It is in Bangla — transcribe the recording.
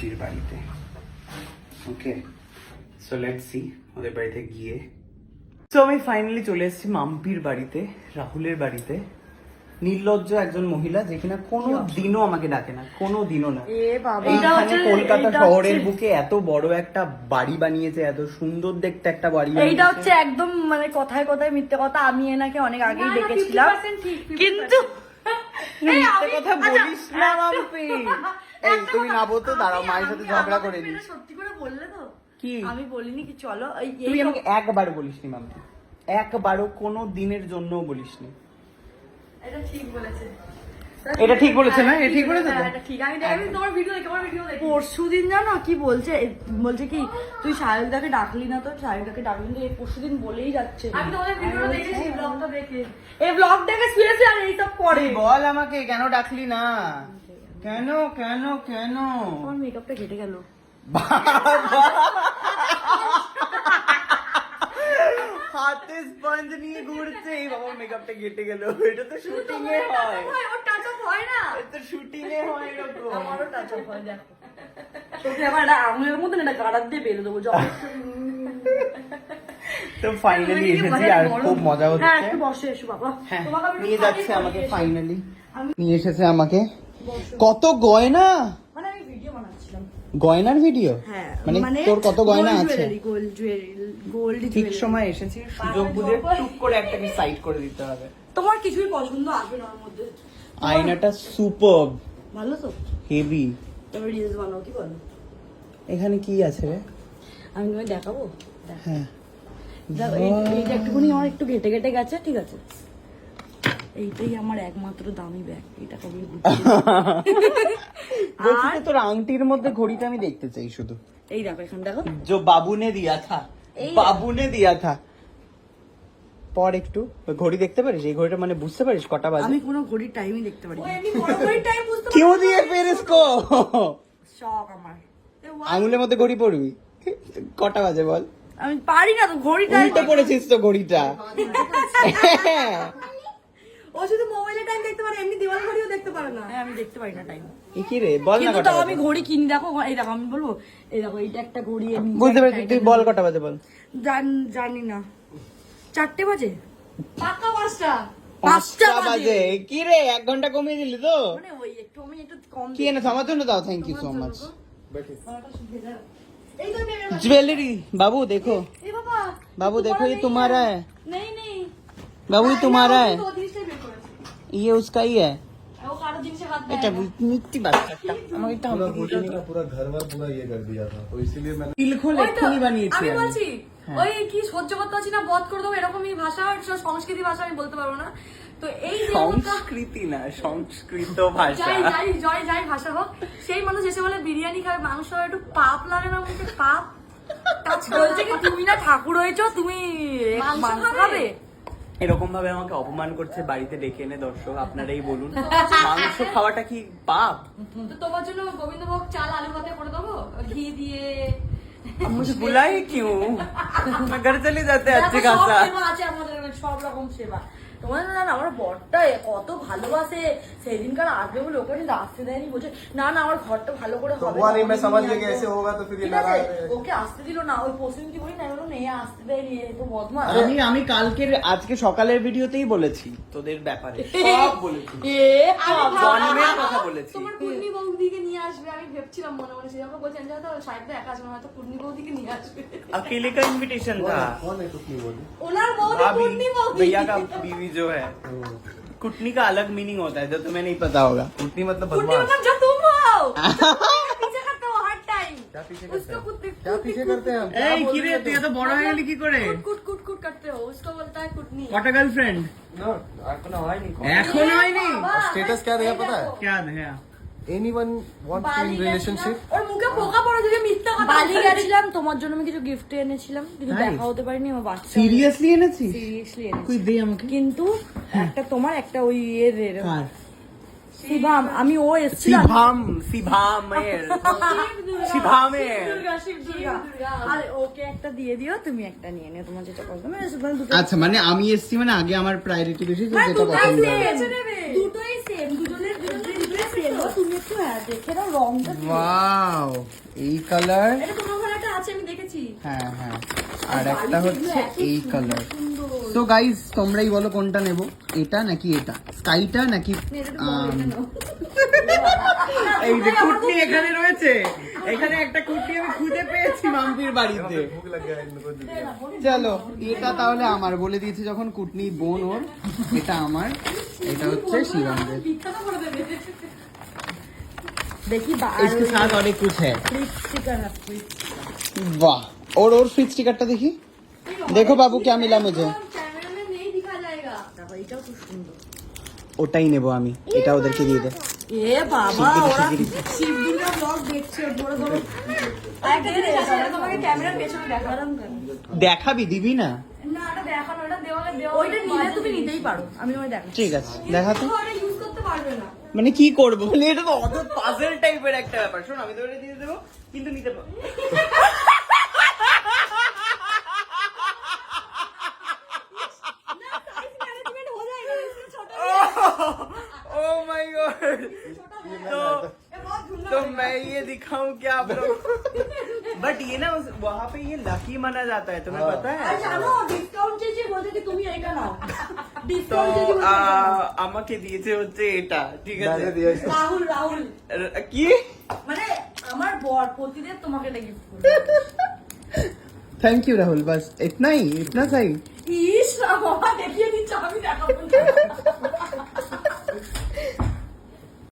মাম্পির বাড়িতে। ওকে, সো লেটস সি ওদের বাড়িতে গিয়ে। তো আমি ফাইনালি চলে এসেছি মাম্পির বাড়িতে, রাহুলের বাড়িতে। নির্লজ্জ একজন মহিলা যে কিনা কোনো দিনও আমাকে ডাকে না, কোনো দিনও না। এইখানে কলকাতা শহরের বুকে এত বড় একটা বাড়ি বানিয়েছে, এত সুন্দর দেখতে একটা বাড়ি। এইটা হচ্ছে একদম মানে কথায় কথায় মিথ্যে কথা। আমি এনাকে অনেক আগেই দেখেছিলাম, কিন্তু মিথ্যে কথা বলিস না মাম্পি। এই তুমি নাবো তো, দাঁড়াও, মায়ের সাথে ঝগড়া করে নিস। সত্যি করে বললে তো? কি আমি বলিনি কি? চলো তুই আমাকে একবারও বলিসনি মাম্পি, একবারও কোনো দিনের জন্য বলিসনি। এটা ঠিক বলেছে, এটা ঠিক বলেছে না? এটা ঠিক বলেছে তো? এটা ঠিক। আমি তোমার ভিডিও দেখি, পরশুদিন জানো কি বলছে? বলছে কি তুই সায়কদাকে ডাকলি না? তো সায়কদাকে ডাকলি না, এই পরশুদিন বলেই যাচ্ছে। আমি তোমাদের ভিডিওটা দেখেছি, ব্লগটা দেখে, এই ব্লগ দেখে সিরিয়াসলি আর এই সব করে। বল আমাকে কেন ডাকলি না? কেন কেন কেন? আমার মেকআপটা কেটে গেল। হাতে স্পঞ্জ নিয়ে ঘুরছে, এই বাবা মেকআপটা কেটে গেল। এটা তো শুটিং এ হয়, ওর টাচ আপ হয় না। এটা শুটিং এ হয় এরকম। আমারও টাচ আপ হয়, দেখো। তোকে আবার এটা আঙুলের মধ্যে না, এটা গাড়ার দিয়ে বেলে দেবো। তো ফাইনালি এসেছি আর খুব মজা হচ্ছে। হ্যাঁ, একটু বসে এসো বাবা। হ্যাঁ, নিয়ে যাচ্ছে আমাকে, ফাইনালি নিয়ে এসেছে আমাকে। কত গয়না, মানে আমি ভিডিও বানাচ্ছিলাম। গয়নার ভিডিও? হ্যাঁ, মানে তোর কত গয়না আছে? গোল্ড ঠিক সময় এসেছি, সুযোগ বুঝে টুক করে একটাকে সাইড করে দিতে হবে। তোমার কিছুই পছন্দ আসবে না ওর মধ্যে। আয়নাটা সুপারব, ভালো তো, হেভি। তবে রিলস বানাও, কি বলো? এখানে কি আছে রে? আমি তোমায় দেখাবো। হ্যাঁ, দেখো, এইটা একটুখানি আমার একটু ঘেটে ঘেটে গেছে, ঠিক আছে? এইটাই আমার একমাত্র দামি ব্যাগ, এটা কবে বলছি তো তোর আংটির মধ্যে ঘড়িটা আমি দেখতে চাই শুধু। এই দেখো, এখানে দেখো, जो बाबू ने दिया था, बाबू ने दिया था। পর একটু ঘড়ি দেখতে পারিস? এই ঘড়িটা মানে বুঝতে পারিস কটা বাজে? আমি কোনো ঘড়ির টাইমই দেখতে পারি না। এমনি বড় ঘড়ির টাইম বুঝতে পারি। क्यों दिए फिर इसको? শখ আমার। আঙুলের মধ্যে ঘড়ি পরবি? কটা বাজে বল? আমি পারি না তো ঘড়িটা। উল্টো পড়েছিস তো ঘড়িটা। ও শুধু মোবাইলে টাইম দেখতে পারে, এমনি দেওয়াল ঘড়িও দেখতে পারে না। হ্যাঁ, আমি দেখতে পারি না টাইম। এ কি রে, বল না কিন্তু কটা তাও বাজে? আমি ঘড়ি কিনি, দেখো এই দেখো, আমি বলবো এই দেখো, এইটা একটা ঘড়ি। আমি বুঝতে পারছি, তুই বল কটা বাজে বল। জানি না, 4টে বাজে, পাক্কা 5টা বাজে। কি রে, 1 ঘন্টা কমিয়ে দিলি তো? মানে ওই একটু আমি একটু কম কি এনেছো আমার জন্য? দাও, থ্যাংক ইউ সো মাচ। এই তো নেবে। ज्वेलरी बाबू देखो, এই বাবা, बाबू देखो ये तुम्हारा है, নেই নেই बाबू ये तुम्हारा है, তো জিনিসটাই বের করেছে। ये उसका ही है। ও কারো জিনিসে হাত দেয় এটা না। মিথ্যি বাচ্চাটা আমাকে এটা पूरा कुकिंग का पूरा घर वर पूरा ये कर दिया था, तो इसीलिए मैंने তিলখোল ওই তো, এক্ষুনি বানিয়েছি আমি আমি। বলছি ওই কি সহ্য করতে পারছি না, বধ করে দেবো, এরকমই ভাষা, সংস্কৃতি ভাষা আমি বলতে পারবো না। তো এই যে সংস্কৃতি না, সংস্কৃত ভাষা। যাই ভাষা হোক, সেই মানুষ এসে বলে বিরিয়ানি খাবে, মাংস খাবে, একটু পাপ লাগে না মুখে? পাপ বলছে কি তুমি না ঠাকুর হয়েছো, তুমি মাংস খাবে? এরকম ভাবে আমাকে অপমান করছে বাড়িতে ডেকে এনে। দর্শক আপনারাই বলুন, মাংস খাওয়াটা কি পাপ? তো তোমার জন্য গোবিন্দভোগ চাল আলু ভাতে করে দেবো ঘি দিয়ে। मुझे बुलाए क्यों? मैं घर चले जाते अच्छे সব खासा। সেবা আছে আমাদের, সব রকম সেবা। তোমার না আমার বরটা কত ভালোবাসে, সেদিনকার আগে বলে ওকে কিন্তু আসতে দেয়নি, বলছে না না আমার ঘরটা ভালো করে तो হবে हुआ না, नहीं, मैं আমি समझ নিয়ে गया कि আসবো। ऐसे होगा तो फिर ये ঠিক আছে, नाराज रहेगा। ওকে আসতে দিল না, ওই পশ্চিম কি বলি না, বলো নেই আসতে দেয়নি, এ তো বদমাস। আমি কালকের আজকে সকালের ভিডিওতেই বলেছি তোদের ব্যাপারে, সব বলেছি, জন্মের কথা বলেছি। তোমার কুটনি বৌদিকে নিয়ে আসবে, আমি ভেবছিলাম মনে মনে, সেরকম বলছেন যে তো সাহেবটা একা আসবে, হয়তো কুটনি বৌদিকে নিয়ে আসবে। अकेले का इनविटेशन था। कौन है कुछ नहीं बोली? ওনার বৌদি কুটনি বৌদি, भैया का बीवी जो है। कुटनी का अलग मीनिंग होता है जो तुम्हें नहीं पता होगा। कुटनी मतलब कुटनी बदमाश। मतलब जो तुम हो, पीछे करते हो हर टाइम। क्या पीछे करते उसको हैं? कुटनी क्या पीछे करते हैं हम? क्या এই बोल কি रही রে, है তুই तुम? এত বড় হয়ে গেলি কি করে? कुट कुट कुट कुट करते हो, उसको बोलता है कुटनी। কটা গার্লফ্রেন্ড No, এখনো হয়নি। এখন হয়নি? বাবা, Status क्या रहेगा पता है? क्या है? Anyone want to in relationship? ওর মুখে পোকা পড়ে যদি মিথ্যা কথা। বালি গেছিলাম, তোমার জন্য আমি কিছু গিফট এনেছিলাম, কিন্তু তাই? দেখা হতে পারিনি, আমার বাচ্চা সিরিয়াসলি এনেছিস? সিরিয়াসলি কই এনেছি, দে আমাকে। কিন্তু একটা তোমার একটা ওই এর কার? শিবাম, আমি ও এসেছিলাম শিভামের শিভামের। আর ওকে একটা দিয়ে দিও, তুমি একটা নিয়ে নিও, তোমার যেটা পছন্দ। আচ্ছা, মানে আমি এসছি মানে আগে আমার প্রায়োরিটি বেশি, তো হ্যাঁ, যেটা পছন্দ হবে। দুটোই সেম, দুটোই সেম। তুমি একটু দেখে দাও রংটা কি? ওয়াও, এই কালার। এটা তোমার ঘরে একটা আছে আমি দেখেছি। হ্যাঁ হ্যাঁ, আর একটা হচ্ছে এত এই সুন্দর কালার। সুন্দর। তো গাইস তোমরাই বলো কোনটা নেব, এটা নাকি এটা, স্কাইটা নাকি এটা তো বড়, এটা নাও। এই যে কুটনি এখানে রয়েছে, এখানে একটা কুটনি আমি খুঁজে পেয়েছি মাম্পির বাড়িতে। भूख लग गया इन लोगों को চলো এটা তাহলে আমার, বলে দিয়েছি যখন কুটনি বোন ওর, এটা আমার, এটা হচ্ছে শিবাঙ্গের। বিখ্যাত করে দেবে। দেখি इसके साथ और एक कुछ है। স্টিকার না वाह, और फ्रिज स्टिकरটা দেখি। देखो बाबू क्या मिला मुझे। ক্যামেরা में नहीं दिखा जाएगा। দেখো এটাও খুব সুন্দর। ওটাই নেব আমি, এটা ওদেরকে দিয়ে দে। এ বাবা ওরা শিবদুর্গা ব্লগ দেখছে বড় বড়। একটা জিনিস আছে এটা তোমাকে ক্যামেরার পেছনে দেখালাম কেন? দেখাবি, দিবি না? না এটা দেখানো, এটা দেওয়ালে দেওয়া। ওইটা নিলে তুমি নিতেই পারো, আমি ওই দেখাচ্ছি। ঠিক আছে, দেখা তো। ওটা ইউজ করতে পারবে না। মানে কি করবো, মানে এটা তো অত পাজল টাইপের একটা ব্যাপার। শোন, আমি তো এটা দিয়ে দেবো, কিন্তু নিতে পারবো। না সাইজ ম্যানেজমেন্ট हो जाएगा इसमें छोटा ओ माय गॉड, तो मैं ये दिखाऊं क्या आप लोग? बट ये ना वहाँ पे ये लकी माना जाता है, तुम्हें पता আর है? জানো ডিসকাউন্ট চেয়েছি বলতে কি তুমি এটা নাও। তো ডিসকাউন্ট চেয়েছি বলতে আমাকে দিয়েছে হচ্ছে এটা, ঠিক আছে? मैंने दिया इसको রাহুল রাহুল কি? মানে আমার বর প্রতিদিন তোমাকে এটা গিফট করবে। थैंक यू राहुल, बस इतना ही, इतना सही। ইস বাবা দেখিয়ে দিচ্ছ, আমি দেখাবো না।